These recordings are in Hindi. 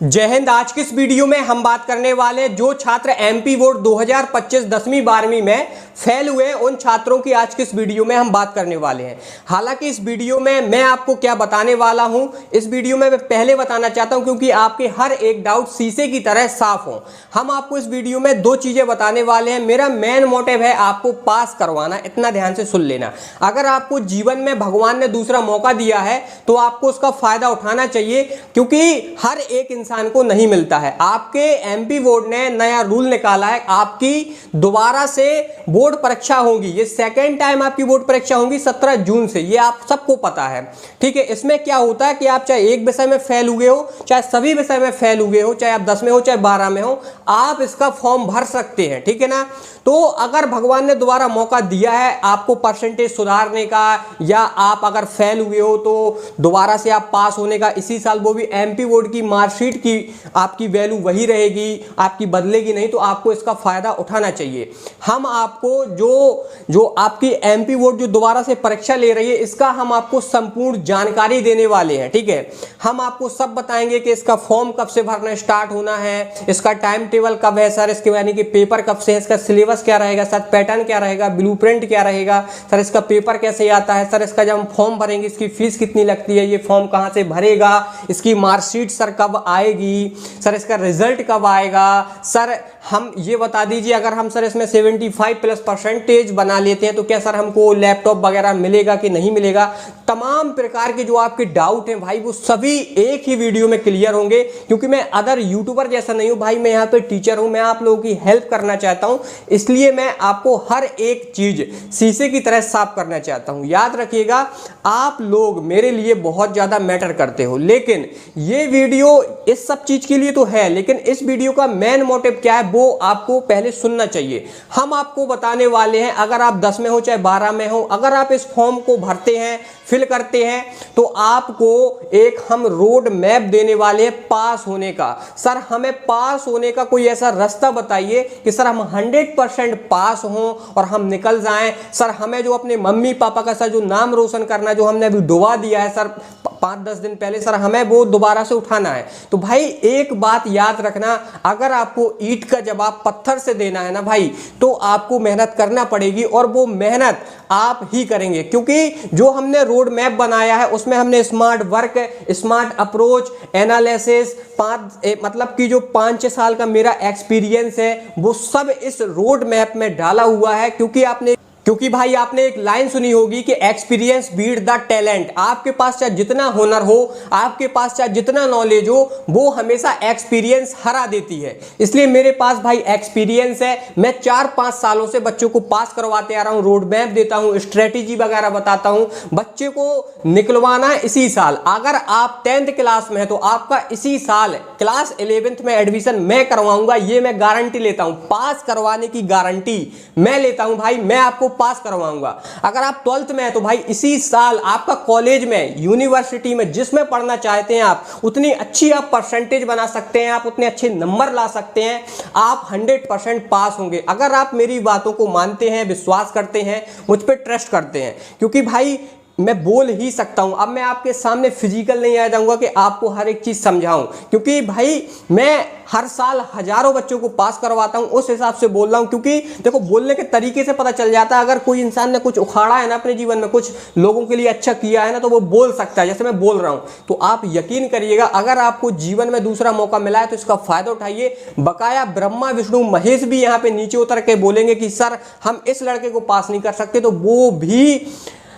जय हिंद। आज की इस वीडियो में हम बात करने वाले हैं जो छात्र एमपी बोर्ड 2025 10वीं 12वीं में फेल हुए उन छात्रों की आज की इस वीडियो में हम बात करने वाले हैं। हालांकि इस वीडियो में मैं आपको क्या बताने वाला हूं, इस वीडियो में मैं पहले बताना चाहता हूं क्योंकि आपके हर एक डाउट शीशे की तरह साफ हो। हम आपको इस वीडियो में दो चीजें बताने वाले हैं। मेरा मेन मोटिव है आपको पास करवाना, इतना ध्यान से सुन लेना। अगर आपको जीवन में भगवान ने दूसरा मौका दिया है तो आपको उसका फायदा उठाना चाहिए, क्योंकि हर एक इंसान को नहीं मिलता है। आपके एमपी बोर्ड ने नया रूल निकाला है, आपकी दोबारा से बोर्ड परीक्षा होगी। ये सेकेंड टाइम आपकी बोर्ड परीक्षा होगी 17 जून से, ये आप सबको पता है। ठीक है, इसमें क्या होता है कि आप चाहे एक विषय में फेल हुए हो, चाहे सभी विषय में फेल हुए हो, चाहे आप 10 में हो चाहे 12 में हो, आप इसका फॉर्म भर सकते हैं। ठीक है ना। तो अगर भगवान ने दोबारा मौका दिया है आपको परसेंटेज सुधारने का, या आप अगर फेल हुए हो तो दोबारा से आप पास होने का, इसी साल वो भी एमपी बोर्ड की मार्कशीट की आपकी वैल्यू वही रहेगी, आपकी बदलेगी नहीं, तो आपको इसका फायदा उठाना चाहिए। हम आपको जो आपकी एमपी बोर्ड जो दोबारा से परीक्षा ले रही है, इसका हम आपको संपूर्ण जानकारी देने वाले हैं। ठीक है, हम आपको सब बताएंगे कि इसका फॉर्म कब से भरना स्टार्ट होना है, इसका टाइम टेबल कब है सर, इसके यानी कि पेपर कब से है, इसका सिलेबस क्या रहेगा सर, पैटर्न क्या रहेगा, ब्लूप्रिंट क्या रहेगा सर, इसका पेपर कैसे आता है सर, इसका जब हम फॉर्म भरेंगे इसकी फीस कितनी लगती है, ये फॉर्म कहां से भरेगा, इसकी मार्कशीट सर कब आएगी सर, इसका रिजल्ट कब आएगा सर, हम ये बता दीजिए अगर हम सर इसमें 75+ % बना लेते हैं तो क्या सर हमको लैपटॉप वगैरह मिलेगा कि नहीं मिलेगा। तमाम प्रकार के जो आपके डाउट हैं भाई वो सभी एक ही वीडियो में क्लियर होंगे, क्योंकि मैं अदर यूट्यूबर जैसा नहीं हूं भाई, मैं यहाँ पे टीचर हूं, मैं आप लोगों की हेल्प करना चाहता हूं, इसलिए मैं आपको हर एक चीज शीशे की तरह साफ करना चाहता हूं। याद रखिएगा, आप लोग मेरे लिए बहुत ज्यादा मैटर करते हो, लेकिन ये वीडियो इस सब चीज के लिए तो है, लेकिन इस वीडियो का मेन मोटिव क्या है वो आपको पहले सुनना चाहिए। हम आपको बताने वाले हैं, अगर आप 10 में हो चाहे 12 में हो, अगर आप इस फॉर्म को भरते हैं, फिल करते हैं, तो आपको एक हम रोड मैप देने वाले हैं पास होने का। सर हमें पास होने का कोई ऐसा रास्ता बताइए कि सर हम 100% पास हों और हम निकल जाएं। सर हमें जो अपने मम्मी पापा का सर जो नाम रोशन करना, जो हमने अभी डुबा दिया है सर 5-10 दिन पहले, सर हमें वो दोबारा से उठाना है। तो भाई एक बात याद रखना, अगर आपको ईंट का जवाब पत्थर से देना है ना भाई, तो आपको मेहनत करना पड़ेगी, और वो मेहनत आप ही करेंगे, क्योंकि जो हमने रोड मैप बनाया है उसमें हमने smart work, smart approach, analysis, मतलब कि जो 5-6 साल का मेरा एक्सपीरियंस है वो सब इस रोड मैप में डाला हुआ है। क्योंकि भाई आपने एक लाइन सुनी होगी कि एक्सपीरियंस बीट द टैलेंट। आपके पास चाहे जितना हुनर हो, आपके पास चाहे जितना नॉलेज हो, वो हमेशा एक्सपीरियंस हरा देती है। इसलिए मेरे पास भाई एक्सपीरियंस है, मैं 4-5 सालों से बच्चों को पास करवाते आ रहा हूं, रोड मैप देता हूं, स्ट्रेटेजी वगैरह बताता हूं। बच्चे को निकलवाना है इसी साल। अगर आप 10th क्लास में है तो आपका इसी साल क्लास 11th में एडमिशन मैं करवाऊंगा, ये मैं गारंटी लेता हूं। पास करवाने की गारंटी मैं लेता हूं भाई, मैं आपको पास करवाऊंगा। अगर आप 12th में है तो भाई इसी साल आपका कॉलेज में, यूनिवर्सिटी में, जिसमें पढ़ना चाहते हैं आप, उतनी अच्छी आप परसेंटेज बना सकते हैं, आप उतने अच्छे नंबर ला सकते हैं, आप 100% पास होंगे। अगर आप मेरी बातों को मानते हैं, विश्वास करते हैं, मुझ पर ट्रस्ट करते हैं, क्योंकि भाई मैं बोल ही सकता हूं। अब मैं आपके सामने फिजिकल नहीं आ जाऊंगा कि आपको हर एक चीज समझाऊं, क्योंकि भाई मैं हर साल हजारों बच्चों को पास करवाता हूं, उस हिसाब से बोल रहा हूं। क्योंकि देखो, बोलने के तरीके से पता चल जाता है, अगर कोई इंसान ने कुछ उखाड़ा है ना अपने जीवन में, कुछ लोगों के लिए अच्छा किया है ना, तो वो बोल सकता है, जैसे मैं बोल रहा हूं। तो आप यकीन करिएगा, अगर आपको जीवन में दूसरा मौका मिला है तो इसका फायदा उठाइए। बकाया ब्रह्मा विष्णु महेश भी यहाँ पे नीचे उतर के बोलेंगे कि सर हम इस लड़के को पास नहीं कर सकते, तो वो भी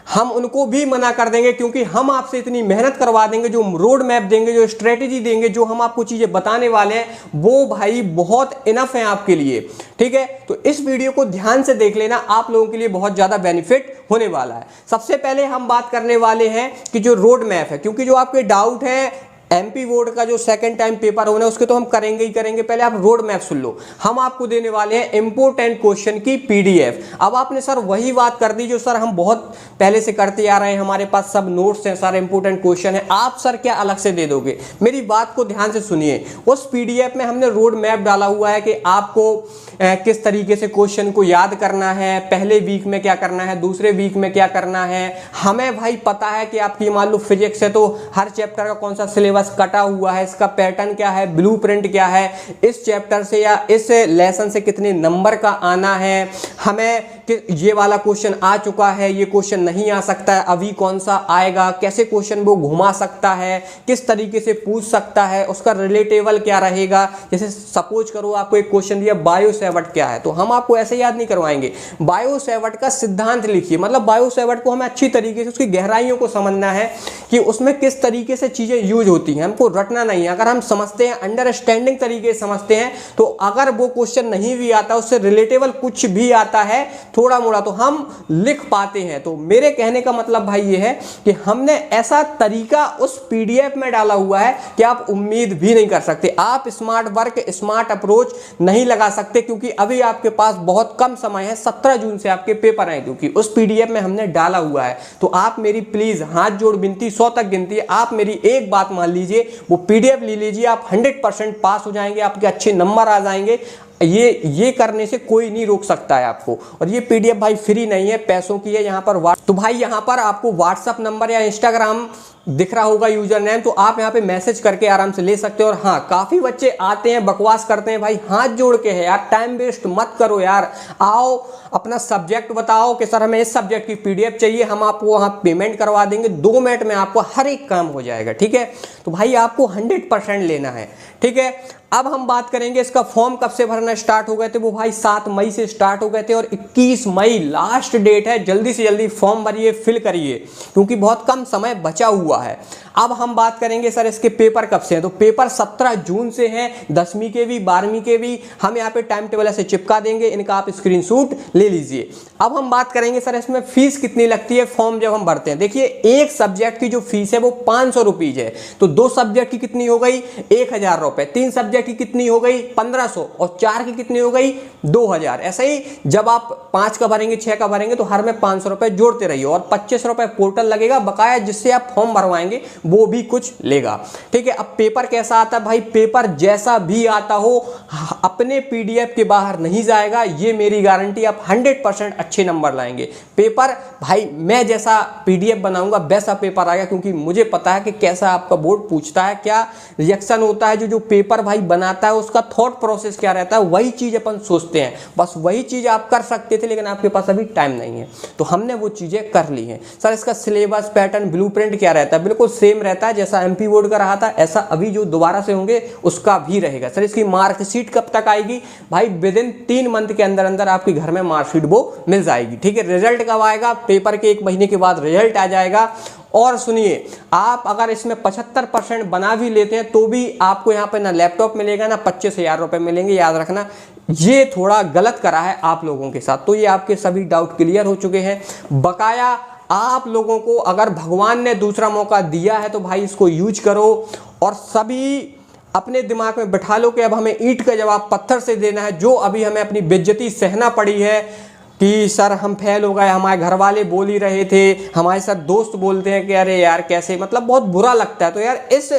हम उनको भी मना कर देंगे, क्योंकि हम आपसे इतनी मेहनत करवा देंगे, जो रोड मैप देंगे, जो स्ट्रेटेजी देंगे, जो हम आपको चीजें बताने वाले हैं, वो भाई बहुत इनफ है आपके लिए। ठीक है, तो इस वीडियो को ध्यान से देख लेना, आप लोगों के लिए बहुत ज्यादा बेनिफिट होने वाला है। सबसे पहले हम बात करने वाले हैं कि जो रोड मैप है, क्योंकि जो आपके डाउट है एमपी बोर्ड का जो सेकंड टाइम पेपर होना है उसके तो हम करेंगे ही करेंगे। पहले आप रोड मैप सुन लो, हम आपको देने वाले हैं इंपोर्टेंट क्वेश्चन की पीडीएफ। अब आपने सर वही बात कर दी जो सर हम बहुत पहले से करते आ रहे हैं, हमारे पास सब नोट्स हैं, सारे इंपोर्टेंट क्वेश्चन है, आप सर क्या अलग से दे दोगे? मेरी बात को ध्यान से सुनिए। उस पीडीएफ में हमने रोड मैप डाला हुआ है कि आपको किस तरीके से क्वेश्चन को याद करना है, पहले वीक में क्या करना है, दूसरे वीक में क्या करना है। हमें भाई पता है कि आपकी मान लो फिजिक्स है तो हर चैप्टर का कौन सा सिलेबस सिलेबस कटा हुआ है, इसका पैटर्न क्या है, ब्लूप्रिंट क्या है, इस चैप्टर से या इस लेसन से कितने नंबर का आना है, हमें ये वाला क्वेश्चन आ चुका है, ये क्वेश्चन नहीं आ सकता है, अभी कौन सा आएगा, कैसे क्वेश्चन वो घुमा सकता है, किस तरीके से पूछ सकता है, उसका रिलेटेबल क्या रहेगा। जैसे सपोज करो आपको एक क्वेश्चन दिया बायो सेवर्ट क्या है, तो हम आपको ऐसे याद नहीं करवाएंगे, बायो सेवर्ट का सिद्धांत लिखिए। मतलब बायो सेवर्ट को हमें अच्छी तरीके से उसकी गहराइयों को समझना है कि उसमें किस तरीके से चीजें यूज होती हैं, हमको रटना नहीं है। अगर हम समझते हैं, अंडरस्टैंडिंग तरीके से समझते हैं, तो अगर वो क्वेश्चन नहीं भी आता, उससे रिलेटेबल कुछ भी आता है थोड़ा मोड़ा, तो हम लिख पाते हैं। तो मेरे कहने का मतलब भाई ये है कि हमने ऐसा तरीका उस पीडीएफ में डाला हुआ है कि आप उम्मीद भी नहीं कर सकते। आप स्मार्ट वर्क, स्मार्ट अप्रोच नहीं लगा सकते, क्योंकि अभी आपके पास बहुत कम समय है, 17 जून से आपके पेपर हैं, क्योंकि उस पीडीएफ में हमने डाला हुआ है। तो आप मेरी प्लीज हाथ जोड़ विनती, 100 तक गिनती है, आप मेरी एक बात मान लीजिए, वो पीडीएफ ले लीजिए, आप 100% पास हो जाएंगे, आपके अच्छे नंबर आ जाएंगे। ये करने से कोई नहीं रोक सकता है आपको। और ये पीडीएफ भाई फ्री नहीं है, पैसों की है। यहाँ पर तो भाई यहाँ पर आपको व्हाट्सअप नंबर या इंस्टाग्राम दिख रहा होगा यूजर नेम, तो आप यहाँ पे मैसेज करके आराम से ले सकते हो। और हाँ, काफी बच्चे आते हैं बकवास करते हैं, भाई हाथ जोड़ के है यार, टाइम वेस्ट मत करो यार, आओ अपना सब्जेक्ट बताओ कि सर हमें इस सब्जेक्ट की पीडीएफ चाहिए, हम आपको वहाँ पेमेंट करवा देंगे, 2 मिनट में आपको हर एक काम हो जाएगा। ठीक है, तो भाई आपको 100% लेना है। ठीक है, अब हम बात करेंगे इसका फॉर्म कब से भरना स्टार्ट हो गए थे। वो भाई 7 मई से स्टार्ट हो गए थे और 21 मई लास्ट डेट है। जल्दी से जल्दी फॉर्म भरिए, फिल करिए, क्योंकि बहुत कम समय बचा हुआ है। अब हम बात करेंगे सर इसके पेपर कब से हैं, तो पेपर 17 जून से हैं, 10वीं के भी 12वीं के भी। हम यहाँ पे टाइम टेबल ऐसे चिपका देंगे, इनका आप स्क्रीनशॉट ले लीजिए। अब हम बात करेंगे सर इसमें फीस कितनी लगती है फॉर्म जब हम भरते हैं। देखिए, एक सब्जेक्ट की जो फीस है वो 500 रुपीज है, तो 2 सब्जेक्ट की कितनी हो गई 1000 रुपए, 3 सब्जेक्ट की कितनी हो गई 1500 और 4 की कितनी हो गई 2000। ऐसे ही जब आप 5 का भरेंगे 6 का भरेंगे तो हर में 500 रुपए जोड़ते रहिए। और 25 रुपए पोर्टल लगेगा बकाया, जिससे आप फॉर्म भरवाएंगे वो भी कुछ लेगा। ठीक है, अब पेपर कैसा आता है भाई, पेपर जैसा भी आता हो अपने पीडीएफ के बाहर नहीं जाएगा, ये मेरी गारंटी। आप 100% अच्छे नंबर लाएंगे। पेपर भाई मैं जैसा पीडीएफ बनाऊंगा वैसा पेपर आएगा, क्योंकि मुझे पता है कि कैसा आपका बोर्ड पूछता है, क्या रिएक्शन होता है। जो पेपर भाई बनाता है उसका थॉट प्रोसेस क्या रहता है, वही चीज अपन सोचते हैं। बस वही चीज आप कर सकते थे, लेकिन आपके पास अभी टाइम नहीं है, तो हमने वो चीजें कर ली हैं। सर इसका सिलेबस, पैटर्न, ब्लूप्रिंट क्या रहता है, बिल्कुल सेम रहता है जैसा एमपी बोर्ड का रहा था, ऐसा अभी जो दोबारा से होंगे उसका भी रहेगा। सर इसकी मार्कशीट कब तक आएगी भाई, विदिन 3 मंथ के अंदर अंदर आपके घर में मार्कशीट वो मिल जाएगी। ठीक है, रिजल्ट कब आएगा, पेपर के 1 महीने के बाद रिजल्ट आ जाएगा। और सुनिए, आप अगर इसमें 75% बना भी लेते हैं तो भी आपको यहाँ पे ना लैपटॉप मिलेगा ना 25,000 रुपए मिलेंगे। याद रखना, ये थोड़ा गलत करा है आप लोगों के साथ। तो ये आपके सभी डाउट क्लियर हो चुके हैं। बकाया आप लोगों को अगर भगवान ने दूसरा मौका दिया है तो भाई इसको यूज करो, और सभी अपने दिमाग में बैठा लो कि अब हमें ईंट का जवाब पत्थर से देना है। जो अभी हमें अपनी बेइज्जती सहना पड़ी है कि सर हम फेल हो गए, हमारे घर वाले बोल ही रहे थे, हमारे साथ दोस्त बोलते हैं कि अरे यार कैसे, मतलब बहुत बुरा लगता है। तो यार इस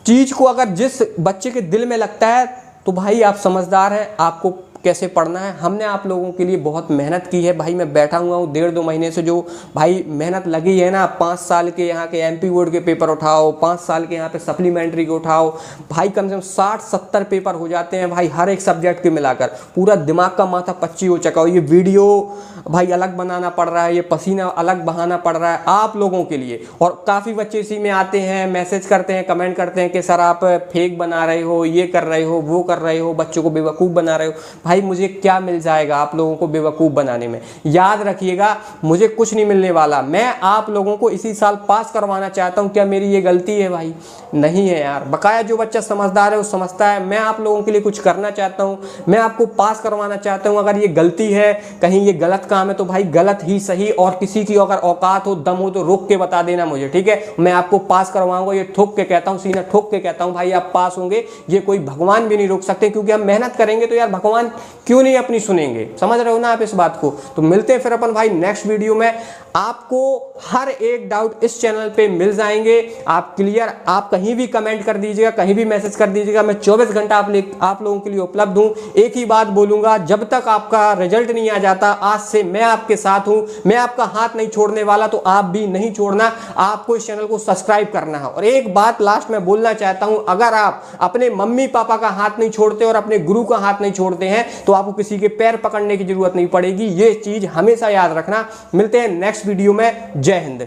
चीज़ को अगर जिस बच्चे के दिल में लगता है तो भाई आप समझदार हैं, आपको कैसे पढ़ना है। हमने आप लोगों के लिए बहुत मेहनत की है भाई। मैं बैठा हुआ हूँ 1.5-2 महीने से, जो भाई मेहनत लगी है ना, 5 साल के यहाँ के एमपी बोर्ड के पेपर उठाओ, 5 साल के यहाँ पे सप्लीमेंट्री के उठाओ, भाई कम से कम 60-70 पेपर हो जाते हैं भाई हर एक सब्जेक्ट के मिलाकर। पूरा दिमाग का माथा पच्ची हो चुका हो। ये वीडियो भाई अलग बनाना पड़ रहा है, ये पसीना अलग बहाना पड़ रहा है आप लोगों के लिए। और काफ़ी बच्चे इसी में आते हैं, मैसेज करते हैं, कमेंट करते हैं कि सर आप फेक बना रहे हो, ये कर रहे हो, वो कर रहे हो, बच्चों को बेवकूफ़ बना रहे हो। भाई मुझे क्या मिल जाएगा आप लोगों को बेवकूफ़ बनाने में, याद रखिएगा मुझे कुछ नहीं मिलने वाला। मैं आप लोगों को इसी साल पास करवाना चाहता हूँ। क्या मेरी ये गलती है भाई? नहीं है यार। बकाया जो बच्चा समझदार है वो समझता है। मैं आप लोगों के लिए कुछ करना चाहता हूँ, मैं आपको पास करवाना चाहता हूँ। अगर ये गलती है, कहीं ये गलत काम है, तो भाई गलत ही सही, और किसी की अगर औकात हो, दम हो तो रोक के बता देना मुझे, ठीक है? मैं आपको पास करवाऊंगा, ये ठोक के कहता हूँ, सीना ठोक के कहता हूँ भाई आप पास होंगे। ये कोई भगवान भी नहीं रोक सकते, क्योंकि हम मेहनत करेंगे तो यार भगवान क्यों नहीं अपनी सुनेंगे? समझ रहे हो ना आप इस बात को? तो मिलते हैं फिर अपन भाई नेक्स्ट वीडियो में। आपको हर एक डाउट इस चैनल पे मिल जाएंगे, आप क्लियर, आप कहीं भी कमेंट कर दीजिएगा, कहीं भी मैसेज कर दीजिएगा, मैं 24 घंटा आप लोगों के लिए उपलब्ध हूं। एक ही बात बोलूंगा, जब तक आपका रिजल्ट नहीं आ जाता, आज से मैं आपके साथ हूं, मैं आपका हाथ नहीं छोड़ने वाला, तो आप भी नहीं छोड़ना। आपको इस चैनल को सब्सक्राइब करना है। और एक बात लास्ट में बोलना चाहता हूं, अगर आप अपने मम्मी पापा का हाथ नहीं छोड़ते और अपने गुरु का हाथ नहीं छोड़ते हैं तो आपको किसी के पैर पकड़ने की जरूरत नहीं पड़ेगी। ये चीज हमेशा याद रखना। मिलते हैं नेक्स्ट वीडियो में। जय हिंद।